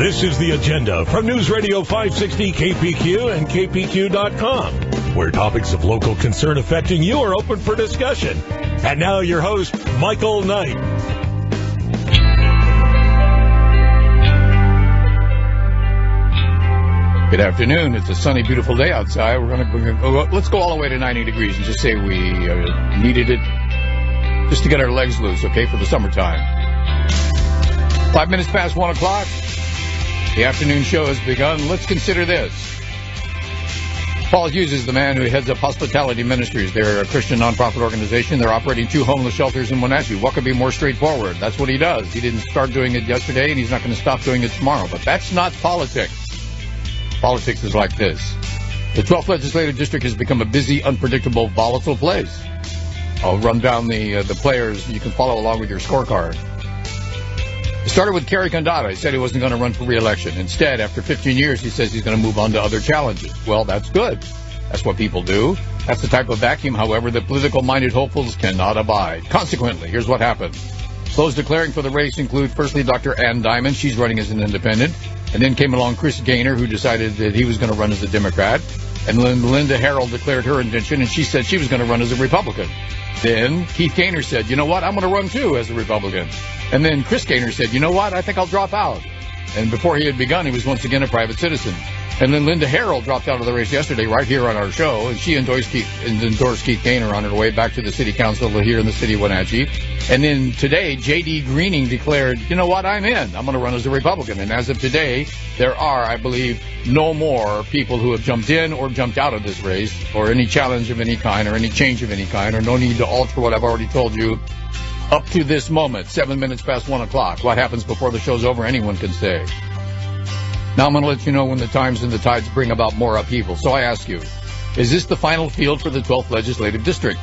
This is The Agenda from News Radio 560 KPQ and KPQ.com, where topics of local concern affecting you are open for discussion. And now your host, Micheal Knight. Good afternoon. It's a sunny, beautiful day outside. Let's go all the way to 90 degrees and just say we needed it just to get our legs loose, okay, for the summertime. 5 minutes past 1 o'clock. The afternoon show has begun. Let's consider this. Paul Hughes is the man who heads up Hospitality Ministries. They're a Christian nonprofit organization. They're operating 2 homeless shelters in Wenatchee. What could be more straightforward? That's what he does. He didn't start doing it yesterday, and he's not going to stop doing it tomorrow. But that's not politics. Politics is like this. The 12th Legislative District has become a busy, unpredictable, volatile place. I'll run down the players. You can follow along with your scorecard. It started with Kerry Condada. He said he wasn't going to run for re-election. Instead, after 15 years, he says he's going to move on to other challenges. Well, that's good. That's what people do. That's the type of vacuum, however, that political-minded hopefuls cannot abide. Consequently, here's what happened. Those declaring for the race include, firstly, Dr. Ann Diamond. She's running as an independent. And then came along Chris Gaynor, who decided that he was going to run as a Democrat. And then Linda Harrell declared her intention, and she said she was going to run as a Republican. Then Keith Gaynor said, you know what, I'm going to run too as a Republican. And then Chris Gaynor said, you know what, I think I'll drop out. And before he had begun, he was once again a private citizen. And then Linda Harrell dropped out of the race yesterday right here on our show, and she endorsed Keith Gaynor on her way back to the city council here in the city of Wenatchee. And then today, J.D. Greening declared, you know what, I'm in. I'm going to run as a Republican. And as of today, there are, I believe, no more people who have jumped in or jumped out of this race, or any challenge of any kind, or any change of any kind, or no need to alter what I've already told you up to this moment, 7 minutes past 1 o'clock. What happens before the show's over, anyone can say. Now I'm going to let you know when the times and the tides bring about more upheaval. So I ask you, is this the final field for the 12th Legislative District?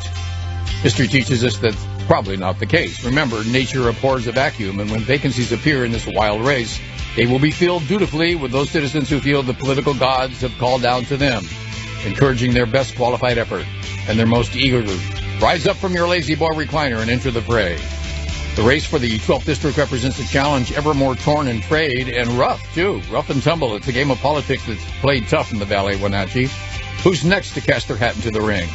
History teaches us that's probably not the case. Remember, nature abhors a vacuum, and when vacancies appear in this wild race, they will be filled dutifully with those citizens who feel the political gods have called down to them, encouraging their best qualified effort and their most eager to rise up from your lazy boy recliner and enter the fray. The race for the 12th District represents a challenge ever more torn and frayed and rough, too. Rough and tumble. It's a game of politics that's played tough in the Valley of Wenatchee. Who's next to cast their hat into the ring?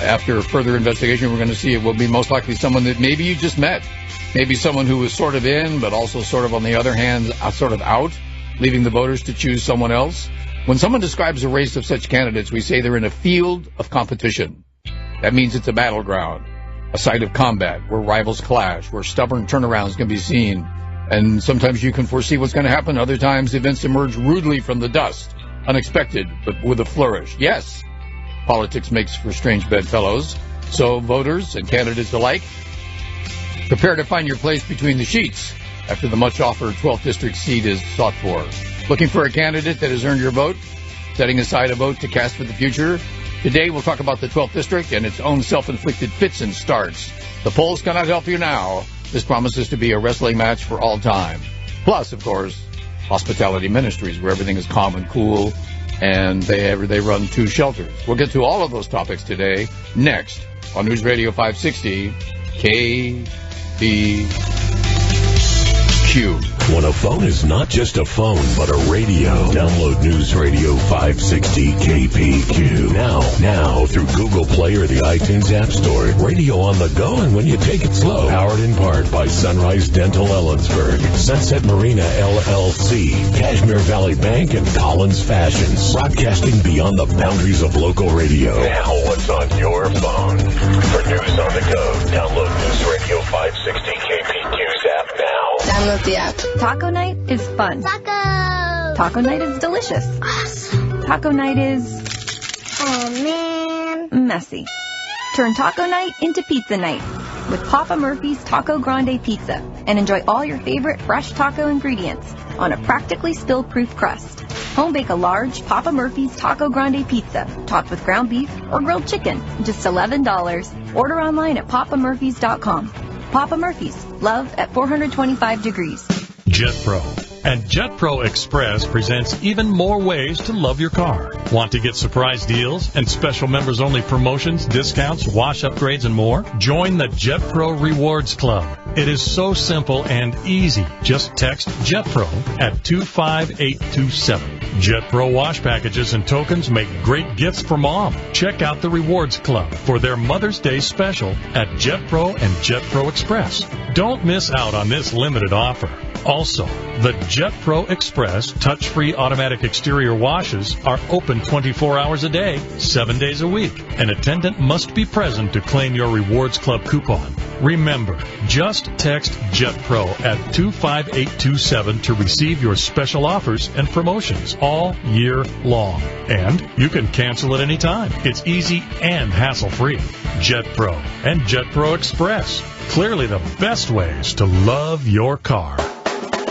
After further investigation, we're going to see it will be most likely someone that maybe you just met. Maybe someone who was sort of in, but also sort of on the other hand, sort of out, leaving the voters to choose someone else. When someone describes a race of such candidates, we say they're in a field of competition. That means it's a battleground. A site of combat where rivals clash, where stubborn turnarounds can be seen. And sometimes you can foresee what's going to happen. Other times events emerge rudely from the dust, unexpected, but with a flourish. Yes, politics makes for strange bedfellows. So voters and candidates alike, prepare to find your place between the sheets after the much-offered 12th District seat is sought for. Looking for a candidate that has earned your vote? Setting aside a vote to cast for the future? Today, we'll talk about the 12th District and its own self-inflicted fits and starts. The polls cannot help you now. This promises to be a wrestling match for all time. Plus, of course, Hospitality Ministries, where everything is calm and cool, and they run 2 shelters. We'll get to all of those topics today, next, on News Radio 560, KPQ. When a phone is not just a phone, but a radio. Download News Radio 560 KPQ. Now through Google Play or the iTunes App Store. Radio on the go and when you take it slow. Powered in part by Sunrise Dental Ellensburg, Sunset Marina LLC, Cashmere Valley Bank, and Collins Fashions. Broadcasting beyond the boundaries of local radio. Now what's on your phone? For news on the go, download News Radio 560 KPQ's app now. Download the app. Taco night is fun. Taco night is delicious. Awesome. Taco night is... oh, man. messy. Turn taco night into pizza night with Papa Murphy's Taco Grande Pizza and enjoy all your favorite fresh taco ingredients on a practically spill-proof crust. Home bake a large Papa Murphy's Taco Grande Pizza topped with ground beef or grilled chicken, just $11. Order online at papamurphys.com. Papa Murphy's, love at 425 degrees. JetPro. And JetPro Express presents even more ways to love your car. Want to get surprise deals and special members-only promotions, discounts, wash upgrades, and more? Join the JetPro Rewards Club. It is so simple and easy. Just text JetPro at 25827. JetPro wash packages and tokens make great gifts for Mom. Check out the Rewards Club for their Mother's Day special at JetPro and JetPro Express. Don't miss out on this limited offer. Also, the JetPro Express touch-free automatic exterior washes are open 24 hours a day, 7 days a week. An attendant must be present to claim your Rewards Club coupon. Remember, just text JetPro at 25827 to receive your special offers and promotions all year long. And you can cancel at any time. It's easy and hassle-free. JetPro and JetPro Express. Clearly the best ways to love your car.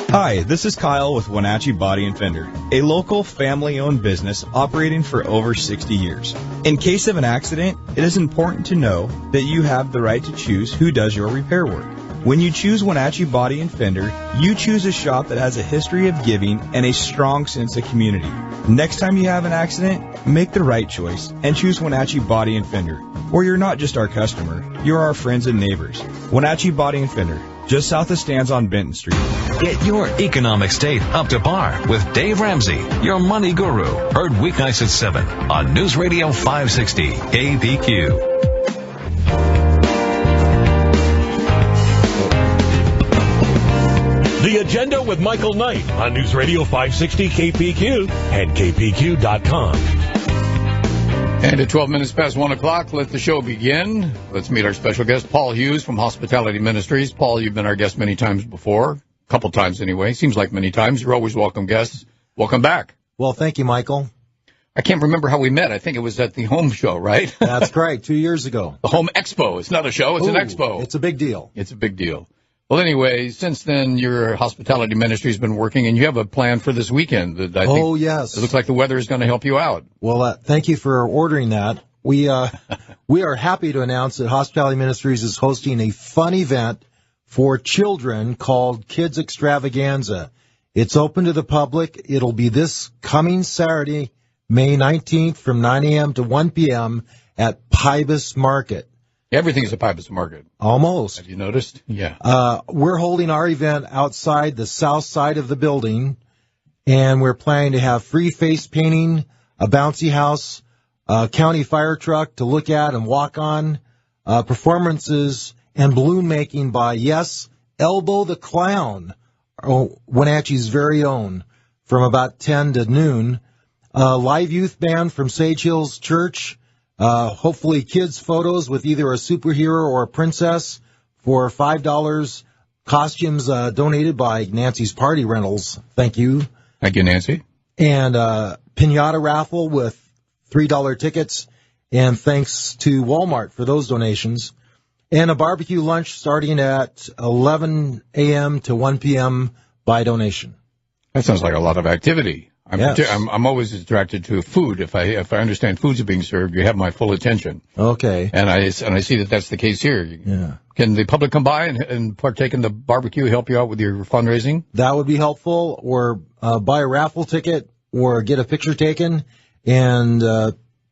Hi, this is Kyle with Wenatchee Body and Fender, a local family-owned business operating for over 60 years. In case of an accident, it is important to know that you have the right to choose who does your repair work. When you choose Wenatchee Body and Fender, you choose a shop that has a history of giving and a strong sense of community. Next time you have an accident, make the right choice and choose Wenatchee Body and Fender. Or you're not just our customer, you're our friends and neighbors. Wenatchee Body and Fender, just south of Stands on Benton Street. Get your economic state up to par with Dave Ramsey, your money guru. Heard weeknights at 7 on News Radio 560 KPQ. The Agenda with Michael Knight on News Radio 560 KPQ and KPQ.com. And at 12 minutes past 1 o'clock, let the show begin. Let's meet our special guest, Paul Hughes from Hospitality Ministries. Paul, you've been our guest many times before. A couple times anyway. Seems like many times. You're always welcome guests. Welcome back. Well, thank you, Michael. I can't remember how we met. I think it was at the Home Show, right? That's correct. 2 years ago. The Home Expo. It's not a show. It's an expo. It's a big deal. It's a big deal. Well, anyway, since then, your hospitality ministry has been working, and you have a plan for this weekend. That I think yes. It looks like the weather is going to help you out. Well, thank you for ordering that. We are happy to announce that Hospitality Ministries is hosting a fun event for children called Kids Extravaganza. It's open to the public. It'll be this coming Saturday, May 19th, from 9 a.m. to 1 p.m. at Pybus Market. Everything's a Pybus Market. Almost. Have you noticed? Yeah. We're holding our event outside the south side of the building, and we're planning to have free face painting, a bouncy house, a county fire truck to look at and walk on, performances, and balloon making by, yes, Elbow the Clown, Wenatchee's very own, from about 10 to noon. Live youth band from Sage Hills Church. Hopefully kids' photos with either a superhero or a princess for $5. Costumes donated by Nancy's Party Rentals. Thank you. Thank you, Nancy. And piñata raffle with $3 tickets. And thanks to Walmart for those donations. And a barbecue lunch starting at 11 a.m. to 1 p.m. by donation. That sounds like a lot of activity. Yes. I'm always attracted to food. If I understand foods are being served, you have my full attention. Okay. And I see that that's the case here. Yeah. Can the public come by and partake in the barbecue, help you out with your fundraising? That would be helpful. Or buy a raffle ticket or get a picture taken. And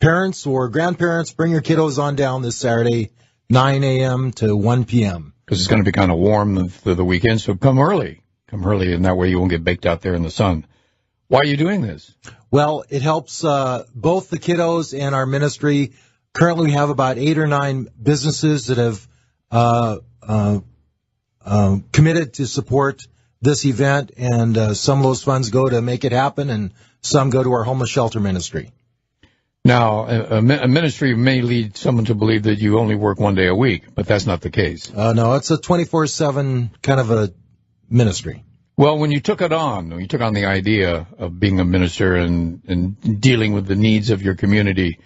parents or grandparents, bring your kiddos on down this Saturday, 9 a.m. to 1 p.m. Because it's going to be kind of warm through the weekend, so come early. Come early, and that way you won't get baked out there in the sun. Why are you doing this? Well, it helps both the kiddos and our ministry. Currently, we have about 8 or 9 businesses that have committed to support this event, and some of those funds go to make it happen, and some go to our homeless shelter ministry. Now, a ministry may lead someone to believe that you only work 1 day a week, but that's not the case. No, it's a 24/7 kind of a ministry. Well, when you took on the idea of being a minister and dealing with the needs of your community,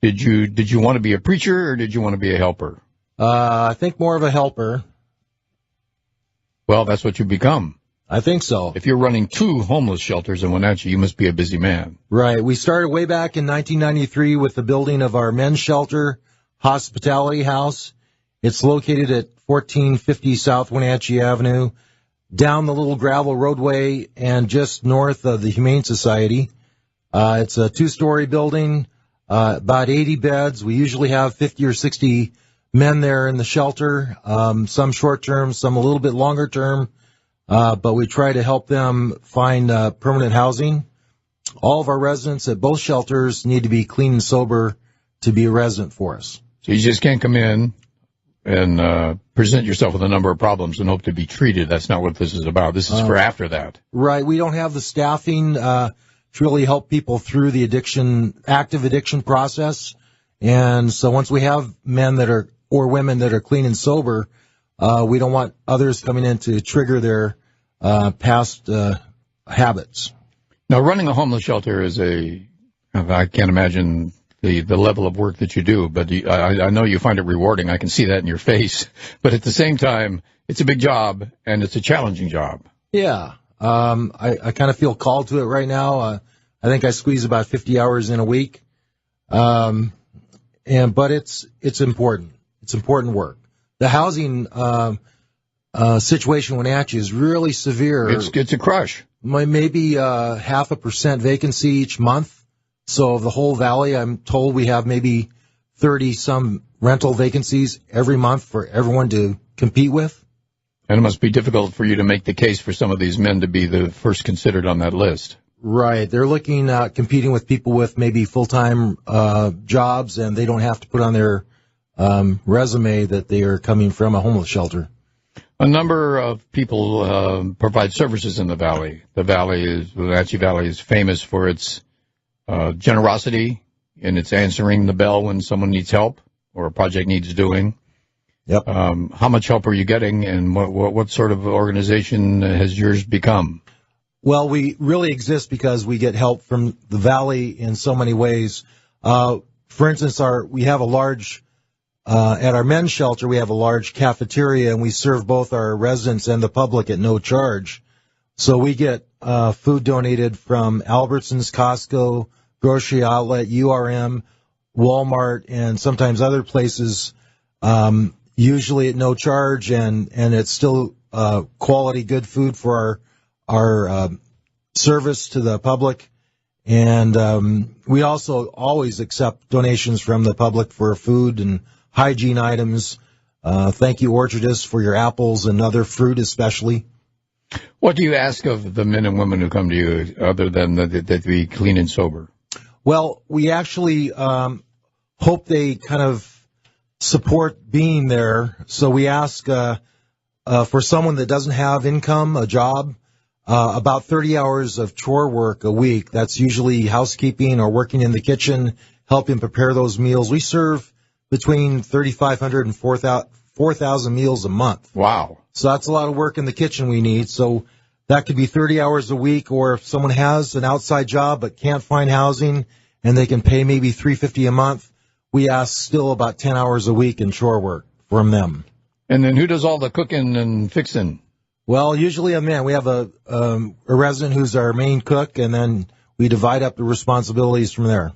did you want to be a preacher or did you want to be a helper? I think more of a helper. Well, that's what you become. I think so. If you're running 2 homeless shelters in Wenatchee, you must be a busy man. Right. We started way back in 1993 with the building of our men's shelter, Hospitality House. It's located at 1450 South Wenatchee Avenue, down the little gravel roadway and just north of the Humane Society. It's a 2-story building, about 80 beds. We usually have 50 or 60 men there in the shelter, some short term, some a little bit longer term, but we try to help them find permanent housing. All of our residents at both shelters need to be clean and sober to be a resident for us. So you just can't come in and present yourself with a number of problems and hope to be treated. That's not what this is about. This is for after that. Right. We don't have the staffing to really help people through the active addiction process. And so once we have men that are, or women that are clean and sober, we don't want others coming in to trigger their past habits. Now, running a homeless shelter is I can't imagine the level of work that you do, but I know you find it rewarding. I can see that in your face. But at the same time, it's a big job, and it's a challenging job. Yeah. I kind of feel called to it right now. I think I squeeze about 50 hours in a week. But it's important. It's important work. The housing situation in Wenatchee is really severe. It's a crush. Maybe 0.5% vacancy each month. So the whole valley, I'm told we have maybe 30-some rental vacancies every month for everyone to compete with. And it must be difficult for you to make the case for some of these men to be the first considered on that list. Right. They're looking at competing with people with maybe full-time jobs, and they don't have to put on their resume that they are coming from a homeless shelter. A number of people provide services in the valley. The Wenatchee Valley is famous for its generosity, and it's answering the bell when someone needs help or a project needs doing. Yep. How much help are you getting, and what sort of organization has yours become? Well, we really exist because we get help from the valley in so many ways. For instance, we have a large at our men's shelter, we have a large cafeteria, and we serve both our residents and the public at no charge. So we get food donated from Albertsons, Costco, Grocery Outlet, URM, Walmart, and sometimes other places, usually at no charge, and it's still quality, good food for our service to the public. And we also always accept donations from the public for food and hygiene items. Thank you, Orchardists, for your apples and other fruit especially. What do you ask of the men and women who come to you other than that they be clean and sober? Well, we actually hope they kind of support being there. So we ask for someone that doesn't have income, a job, about 30 hours of chore work a week. That's usually housekeeping or working in the kitchen, helping prepare those meals. We serve between 3,500 and 4,000 meals a month. Wow. So that's a lot of work in the kitchen we need. So that could be 30 hours a week, or if someone has an outside job but can't find housing and they can pay maybe $350 a month, we ask still about 10 hours a week in chore work from them. And then who does all the cooking and fixing? Well, usually a man. We have a resident who's our main cook, and then we divide up the responsibilities from there.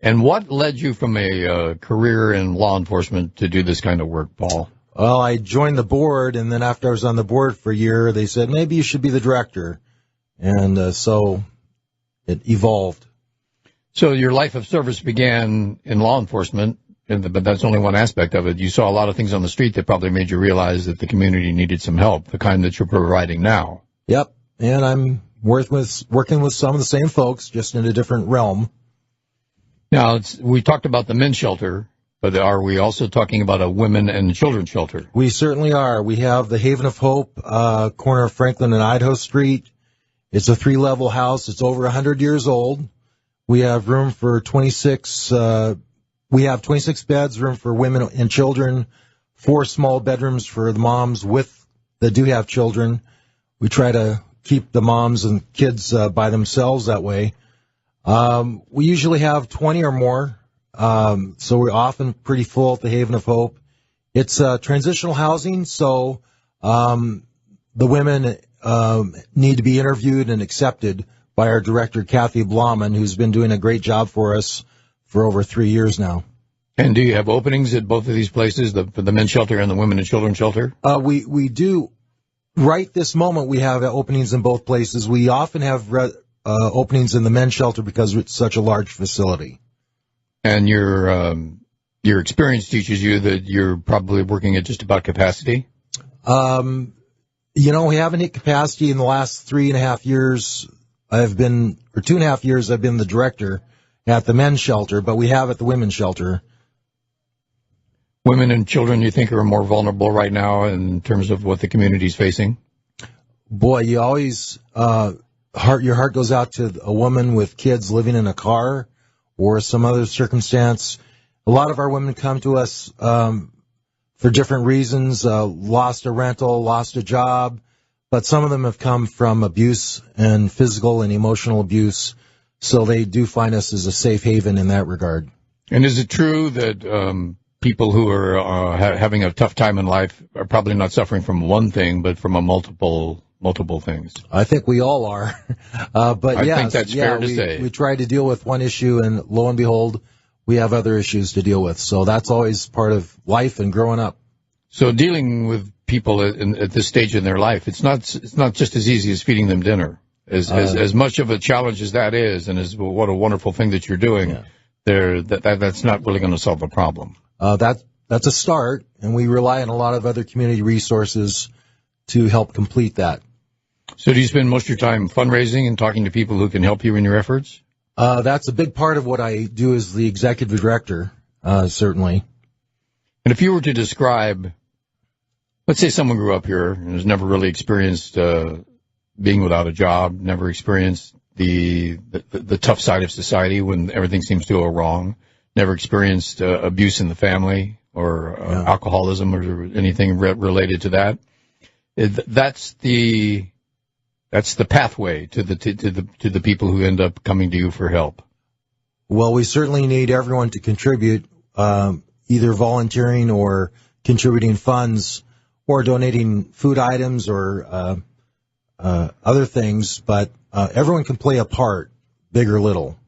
And what led you from a career in law enforcement to do this kind of work, Paul? Well, I joined the board, and then after I was on the board for a year, they said, maybe you should be the director. And so it evolved. So your life of service began in law enforcement, but that's only one aspect of it. You saw a lot of things on the street that probably made you realize that the community needed some help, the kind that you're providing now. Yep, and I'm working with some of the same folks, just in a different realm. Now, we talked about the men's shelter, but are we also talking about a women and children's shelter? We certainly are. We have the Haven of Hope, corner of Franklin and Idaho Street. It's a 3-level house. It's over 100 years old. We have room for 26. We have 26 beds, room for women and children, 4 small bedrooms for the moms that do have children. We try to keep the moms and kids by themselves that way. We usually have 20 or more, so we're often pretty full at the Haven of Hope. It's transitional housing, so the women need to be interviewed and accepted by our director, Kathy Blauman, who's been doing a great job for us for over 3 years now. And do you have openings at both of these places, the men's shelter and the women and children's shelter? We do. Right this moment, we have openings in both places. We often have openings in the men's shelter because it's such a large facility. And you're your experience teaches you that you're probably working at just about capacity? We haven't hit capacity in the last 3.5 years. 2.5 years, I've been the director at the men's shelter, but we have at the women's shelter. Women and children, you think, are more vulnerable right now in terms of what the community's facing? Boy, you always, your heart goes out to a woman with kids living in a car or some other circumstance. A lot of our women come to us for different reasons, lost a rental, lost a job, but some of them have come from abuse and physical and emotional abuse, so they do find us as a safe haven in that regard. And is it true that people who are having a tough time in life are probably not suffering from one thing, but from multiple things? I think we all are. But I think that's fair to say. We try to deal with one issue, and lo and behold, we have other issues to deal with. So that's always part of life and growing up. So dealing with people at this stage in their life, it's not just as easy as feeding them dinner. As much of a challenge as that is, and as what a wonderful thing that you're doing, that's not really going to solve the problem. That's a start, and we rely on a lot of other community resources to help complete that. So do you spend most of your time fundraising and talking to people who can help you in your efforts? That's a big part of what I do as the executive director, certainly. And if you were to describe, let's say someone grew up here and has never really experienced being without a job, never experienced the tough side of society when everything seems to go wrong, never experienced abuse in the family or alcoholism or anything related to that. That's the pathway to the people who end up coming to you for help. Well, we certainly need everyone to contribute, either volunteering or contributing funds or donating food items or other things, but everyone can play a part, big or little.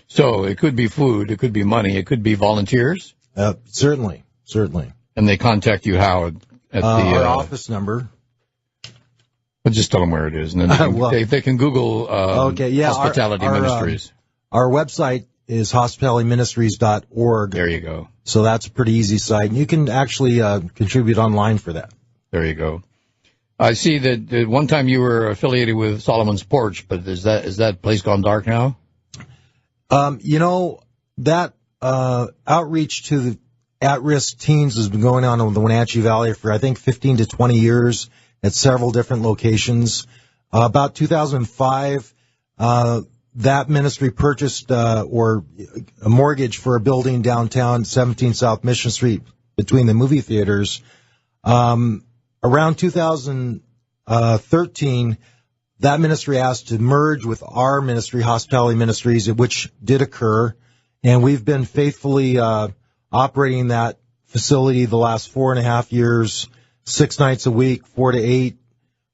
So it could be food, it could be money, it could be volunteers? Certainly. And they contact you how? At our office number. Well, just tell them where it is, and then they can Google Hospitality Ministries. Our website is hospitalityministries.org. There you go. So that's a pretty easy site, and you can actually contribute online for that. There you go. I see that at one time you were affiliated with Solomon's Porch, but is that place gone dark now? That outreach to the at-risk teens has been going on in the Wenatchee Valley for, I think, 15 to 20 years at several different locations. About 2005, that ministry purchased or a mortgage for a building downtown, 17 South Mission Street, between the movie theaters. Around 2013, that ministry asked to merge with our ministry, Hospitality Ministries, which did occur, and we've been faithfully operating that facility the last 4.5 years, 6 nights a week, 4 to 8,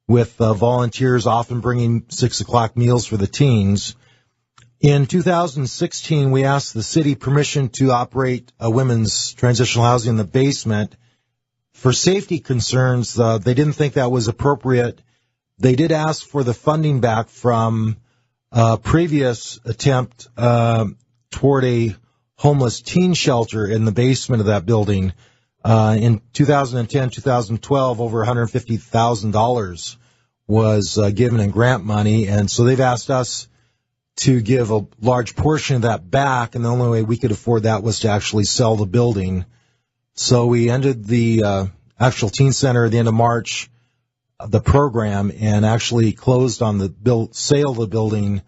with volunteers often bringing 6 o'clock meals for the teens. In 2016, we asked the city permission to operate a women's transitional housing in the basement. For safety concerns, they didn't think that was appropriate. They did ask for the funding back from a previous attempt toward a homeless teen shelter in the basement of that building. In 2010, 2012, over $150,000 was given in grant money, and so they've asked us to give a large portion of that back, and the only way we could afford that was to actually sell the building. So we ended the actual teen center at the end of March, the program, and actually closed on the sale of the building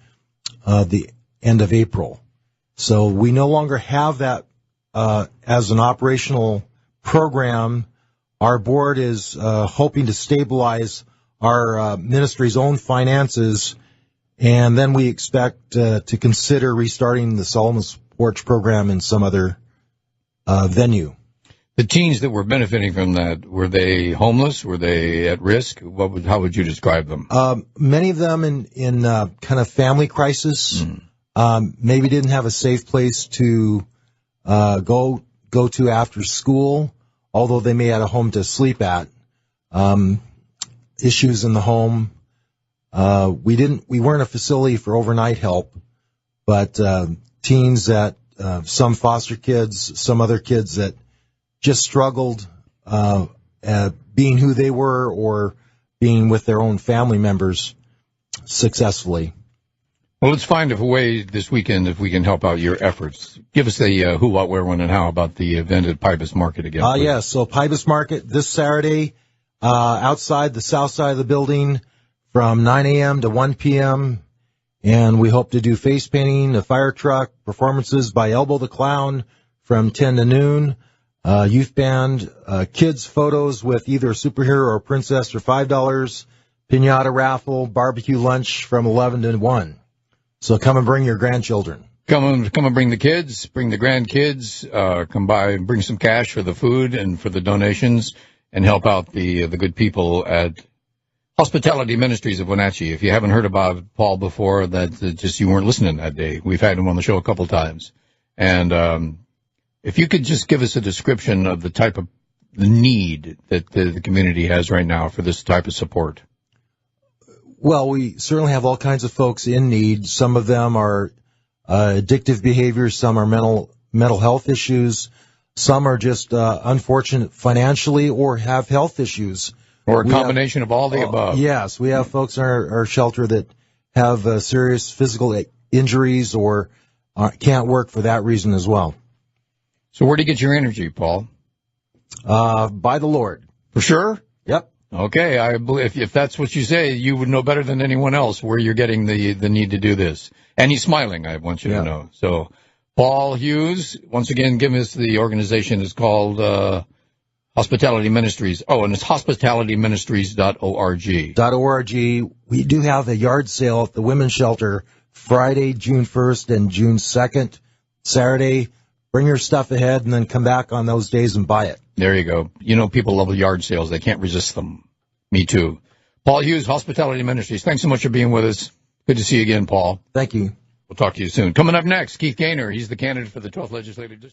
the end of April. So we no longer have that as an operational program. Our board is hoping to stabilize our ministry's own finances, and then we expect to consider restarting the Solomon's Porch program in some other venue. The teens that were benefiting from that, were they homeless? Were they at risk? How would you describe them? Many of them in kind of family crisis. Maybe didn't have a safe place to go to after school, although they may have a home to sleep at. Issues in the home. We weren't a facility for overnight help, but teens that some foster kids, some other kids that just struggled at being who they were or being with their own family members successfully. Well, let's find a way this weekend if we can help out your efforts. Give us the who, what, where, when, and how about the event at Pybus Market again. Yes. So Pybus Market this Saturday, outside the south side of the building from 9 a.m. to 1 p.m. And we hope to do face painting, a fire truck, performances by Elbow the Clown from 10 to noon, youth band, kids photos with either a superhero or princess for $5, piñata raffle, barbecue lunch from 11 to 1. So come and bring your grandchildren. Come and bring the kids, bring the grandkids, come by and bring some cash for the food and for the donations and help out the good people at Hospitality Ministries of Wenatchee. If you haven't heard about Paul before, that just you weren't listening that day. We've had him on the show a couple times. And if you could just give us a description of the type of the need that the community has right now for this type of support. Well, we certainly have all kinds of folks in need. Some of them are addictive behaviors. Some are mental health issues. Some are just unfortunate financially or have health issues. Or a combination of all the above. Yes, we have folks in our shelter that have serious physical injuries or can't work for that reason as well. So where do you get your energy, Paul? By the Lord. For sure? Yep. Okay, I believe if that's what you say, you would know better than anyone else where you're getting the need to do this. And he's smiling, I want you to know. So, Paul Hughes, once again, give us the organization. It's called Hospitality Ministries. Oh, and it's hospitalityministries.org. .org. We do have a yard sale at the women's shelter Friday, June 1st and June 2nd. Saturday, bring your stuff ahead and then come back on those days and buy it. There you go. You know, people love yard sales. They can't resist them. Me too. Paul Hughes, Hospitality Ministries. Thanks so much for being with us. Good to see you again, Paul. Thank you. We'll talk to you soon. Coming up next, Keith Gaynor. He's the candidate for the 12th Legislative District.